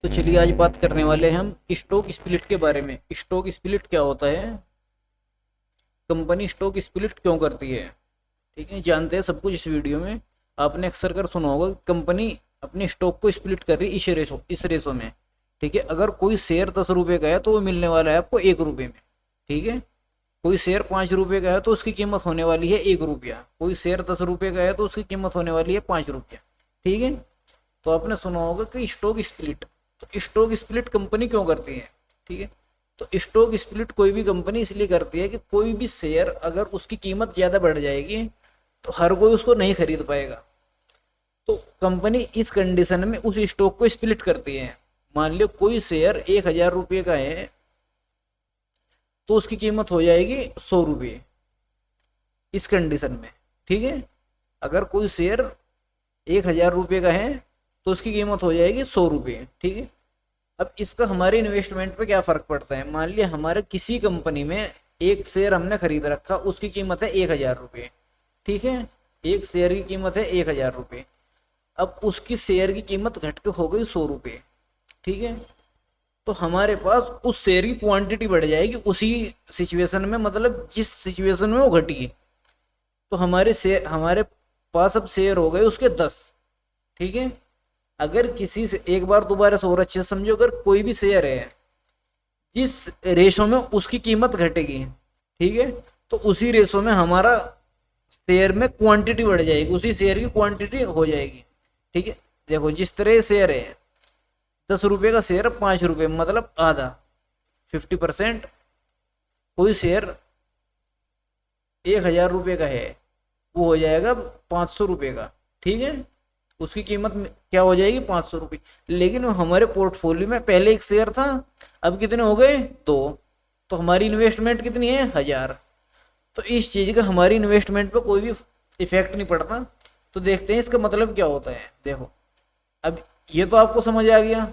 तो चलिए आज बात करने वाले हैं हम स्टॉक स्प्लिट के बारे में। स्टॉक स्प्लिट क्या होता है, कंपनी स्टॉक स्प्लिट क्यों करती है, ठीक है, जानते हैं सब कुछ इस वीडियो में। आपने अक्सर कर सुना होगा कंपनी अपने स्टॉक को स्प्लिट कर रही है इस रेशो में। ठीक है, अगर कोई शेयर 10 रुपये का है तो वो मिलने वाला है आपको 1 रुपये में। ठीक है, कोई शेयर 5 रुपये का है तो उसकी कीमत होने वाली है 1 रुपया। कोई शेयर 10 रुपये का है तो उसकी कीमत होने वाली है 5 रुपया। ठीक है, तो आपने सुना होगा कि स्टॉक स्प्लिट। तो स्टॉक स्प्लिट कंपनी क्यों करती है, ठीक है, तो स्टॉक स्प्लिट कोई भी कंपनी इसलिए करती है कि कोई भी शेयर अगर उसकी कीमत ज़्यादा बढ़ जाएगी तो हर कोई उसको नहीं खरीद पाएगा। तो कंपनी इस कंडीशन में उस स्टॉक को स्प्लिट करती है। मान लो कोई शेयर 1,000 रुपये का है तो उसकी कीमत हो जाएगी 100 रुपये इस कंडीशन में। ठीक है, अगर कोई शेयर 1,000 रुपये का है तो उसकी कीमत हो जाएगी 100 रुपये। ठीक है, अब इसका हमारे इन्वेस्टमेंट पे क्या फ़र्क पड़ता है। मान लिया हमारे किसी कंपनी में एक शेयर हमने खरीद रखा, उसकी कीमत है 1,000 रुपये। ठीक है, एक शेयर की कीमत है 1,000 रुपये। अब उसकी शेयर की कीमत घट के हो गई 100 रुपये। ठीक है, तो हमारे पास उस शेयर की क्वांटिटी बढ़ जाएगी उसी सिचुएशन में, मतलब जिस सिचुएशन में वो घटी। तो हमारे पास अब शेयर हो गए उसके 10। ठीक है, अगर किसी से एक बार दोबारा से और अच्छे से समझो, अगर कोई भी शेयर है जिस रेशो में उसकी कीमत घटेगी, ठीक है, तो उसी रेशो में हमारा शेयर में क्वांटिटी बढ़ जाएगी, उसी शेयर की क्वांटिटी हो जाएगी। ठीक है, देखो जिस तरह शेयर है 10 रुपये का शेयर 5 रुपये, मतलब आधा 50%। कोई शेयर 1,000 रुपये का है वो हो जाएगा 500 रुपये का। ठीक है, उसकी कीमत क्या हो जाएगी 500 रुपये। लेकिन हमारे पोर्टफोलियो में पहले एक शेयर था, अब कितने हो गए 2। तो हमारी इन्वेस्टमेंट कितनी है 1,000। तो इस चीज़ का हमारी इन्वेस्टमेंट पे कोई भी इफेक्ट नहीं पड़ता। तो देखते हैं इसका मतलब क्या होता है। देखो अब ये तो आपको समझ आ गया,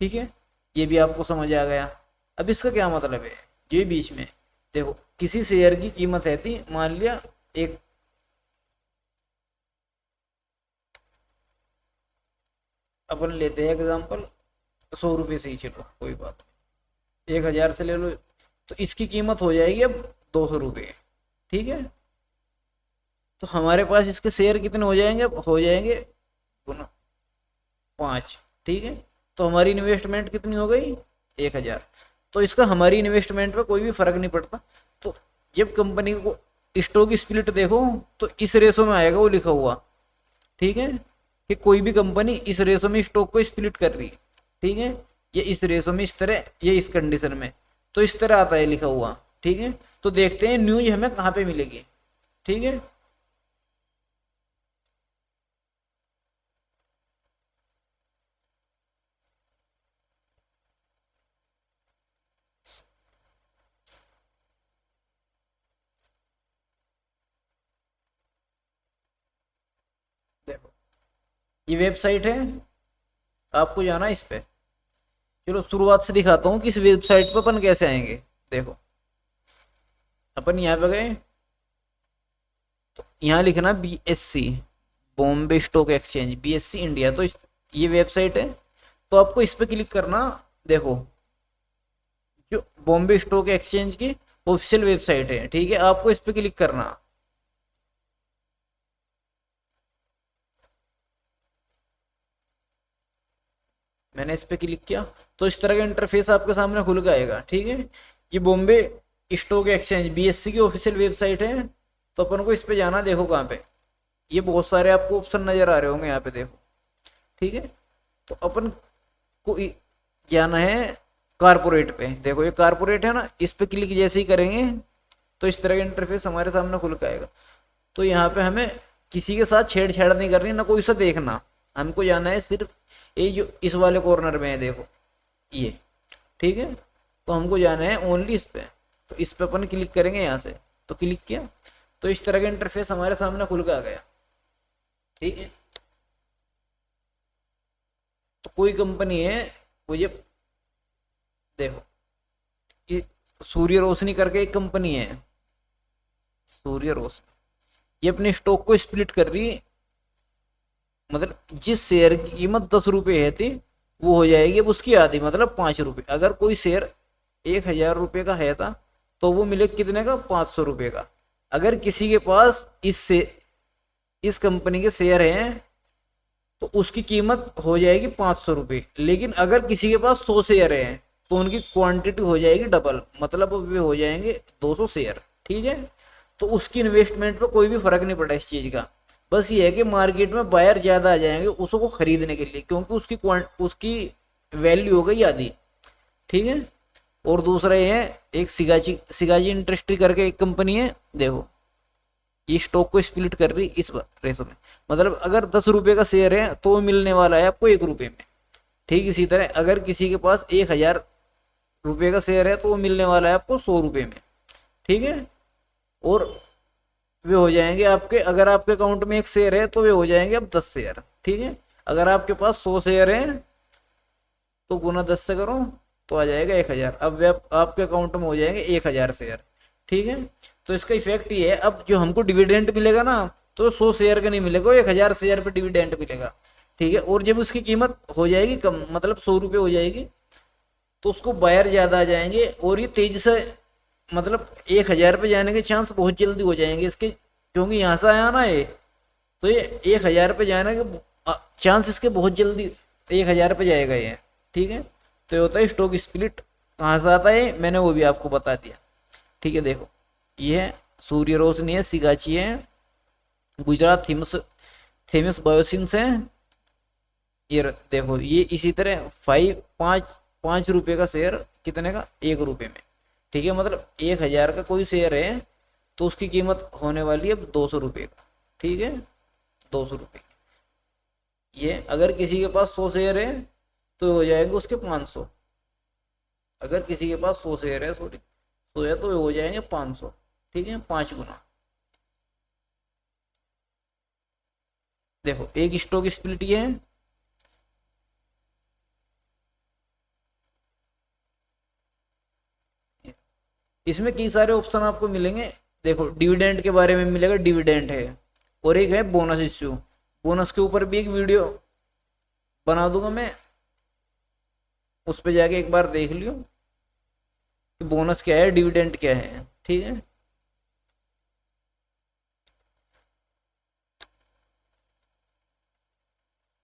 ठीक है, ये भी आपको समझ आ गया। अब इसका क्या मतलब है, ये बीच में देखो किसी शेयर की कीमत है थी, मान लिया एक अपन लेते हैं एग्जांपल 100 रुपये से ही, चलो कोई बात नहीं, 1,000 से ले लो। तो इसकी कीमत हो जाएगी अब 200 रुपये। ठीक है, तो हमारे पास इसके शेयर कितने हो जाएंगे, अब हो जाएंगे गुना 5। ठीक है, तो हमारी इन्वेस्टमेंट कितनी हो गई 1,000। तो इसका हमारी इन्वेस्टमेंट पे कोई भी फर्क नहीं पड़ता। तो जब कंपनी को स्टॉक स्प्लिट देखो तो इस रेशो में आएगा वो लिखा हुआ। ठीक है, कि कोई भी कंपनी इस रेशो में स्टॉक को स्प्लिट कर रही है। ठीक है, ये इस रेशो में इस तरह, ये इस कंडीशन में, तो इस तरह आता है लिखा हुआ। ठीक है, तो देखते हैं न्यूज हमें कहाँ पे मिलेगी। ठीक है, देखो ये वेबसाइट है, आपको जाना है इस पे। चलो शुरुआत से दिखाता हूँ कि इस वेबसाइट पर अपन कैसे आएंगे। देखो अपन यहाँ पे गए तो यहाँ लिखना BSC, Bombay stock exchange, BSC India. तो ये वेबसाइट है, तो आपको इस पर क्लिक करना। देखो जो बॉम्बे स्टॉक एक्सचेंज की ऑफिशियल वेबसाइट है, ठीक है, आपको इस पर क्लिक करना। मैंने इस पर क्लिक किया तो इस तरह का इंटरफेस आपके सामने खुल के आएगा। ठीक है, ये बॉम्बे स्टॉक एक्सचेंज BSC की ऑफिशियल वेबसाइट है। तो अपन को इस पे जाना। देखो कहाँ पे, ये बहुत सारे आपको ऑप्शन नजर आ रहे होंगे यहाँ पे, देखो। ठीक है, तो अपन को जाना है कारपोरेट पे। देखो ये कारपोरेट है ना, इस पे क्लिक जैसे ही करेंगे तो इस तरह का इंटरफेस हमारे सामने खुल के आएगा। तो यहाँ पे हमें किसी के साथ छेड़छाड़ नहीं करनी, ना कोई सा देखना। हमको जाना है सिर्फ ये जो इस वाले कॉर्नर में है, देखो ये। ठीक है, तो हमको जाना है ओनली इस पे। तो इस पे अपन क्लिक करेंगे यहाँ से। तो क्लिक किया तो इस तरह का इंटरफेस हमारे सामने खुल के आ गया। ठीक है, तो कोई कंपनी है वो ये, देखो ये सूर्य रोशनी करके एक कंपनी है, सूर्य रोशनी। ये अपने स्टॉक को स्प्लिट कर रही है, मतलब जिस शेयर की कीमत 10 रुपये है थी वो हो जाएगी अब उसकी आधी, मतलब 5 रुपये। अगर कोई शेयर 1,000 रुपये का है था तो वो मिले कितने का, 500 रुपये का। अगर किसी के पास इस कंपनी के शेयर हैं तो उसकी कीमत हो जाएगी 500 रुपये। लेकिन अगर किसी के पास 100 शेयर हैं तो उनकी क्वांटिटी हो जाएगी डबल, मतलब वे हो जाएंगे 200 शेयर। ठीक है, तो उसकी इन्वेस्टमेंट पे कोई भी फर्क नहीं पड़ा इस चीज़ का। बस ये है कि मार्केट में बायर ज़्यादा आ जाएंगे उसको खरीदने के लिए, क्योंकि उसकी वैल्यू हो गई आधी। ठीक है, और दूसरा ये है, एक सिगाजी सिगाजी इंडस्ट्री करके एक कंपनी है, देखो ये स्टॉक को स्प्लिट कर रही इस रेशो में। मतलब अगर 10 रुपये का शेयर है तो मिलने वाला है आपको 1 रुपये में। ठीक इसी तरह अगर किसी के पास 1,000 रुपये का शेयर है तो वो मिलने वाला है आपको 100 रुपये में। ठीक है, और वे हो जाएंगे आपके, अगर आपके अकाउंट में एक शेयर है तो वे हो जाएंगे अब 10 शेयर। ठीक है, अगर आपके पास 100 शेयर है तो गुना 10 से करो तो आ जाएगा 1,000। अब वे आपके अकाउंट में हो जाएंगे 1,000 शेयर। ठीक है, तो इसका इफेक्ट ये है, अब जो हमको डिविडेंड मिलेगा ना तो 100 शेयर का नहीं मिलेगा, 1,000 शेयर पे डिविडेंड मिलेगा। ठीक है, और जब उसकी कीमत हो जाएगी कम, मतलब 100 रुपये हो जाएगी, तो उसको बायर ज़्यादा आ जाएंगे और ये तेजी से, मतलब 1,000 पे जाने के चांस बहुत जल्दी हो जाएंगे इसके, क्योंकि यहाँ से आया ना ये, तो ये 1,000 पे जाने के चांस इसके बहुत जल्दी 1,000 पे जाएगा ये। ठीक है, तो ये होता है स्टॉक स्प्लिट। कहाँ से आता है मैंने वो भी आपको बता दिया। ठीक है, देखो ये है सूर्य रोशनी है, सिगाची है, गुजरात थेमस बायोसिंस है। ये देखो ये इसी तरह 5 रुपये का शेयर कितने का, 1 रुपये में। ठीक है, मतलब 1,000 का कोई शेयर है तो उसकी कीमत होने वाली है अब 200 रुपये का। ठीक है, 200 रुपये। ये अगर किसी के पास 100 शेयर है तो हो जाएंगे उसके 500। अगर किसी के पास 100 शेयर है, सॉरी 100 है, तो हो जाएंगे 500। ठीक है, 5 गुना। देखो एक स्टॉक स्प्लिट ये है, इसमें कई सारे ऑप्शन आपको मिलेंगे। देखो डिविडेंड के बारे में मिलेगा, डिविडेंड है, और एक है बोनस इश्यू। बोनस के ऊपर भी एक वीडियो बना दूंगा मैं, उस पर जाके एक बार देख लियो कि बोनस क्या है, डिविडेंड क्या है। ठीक है,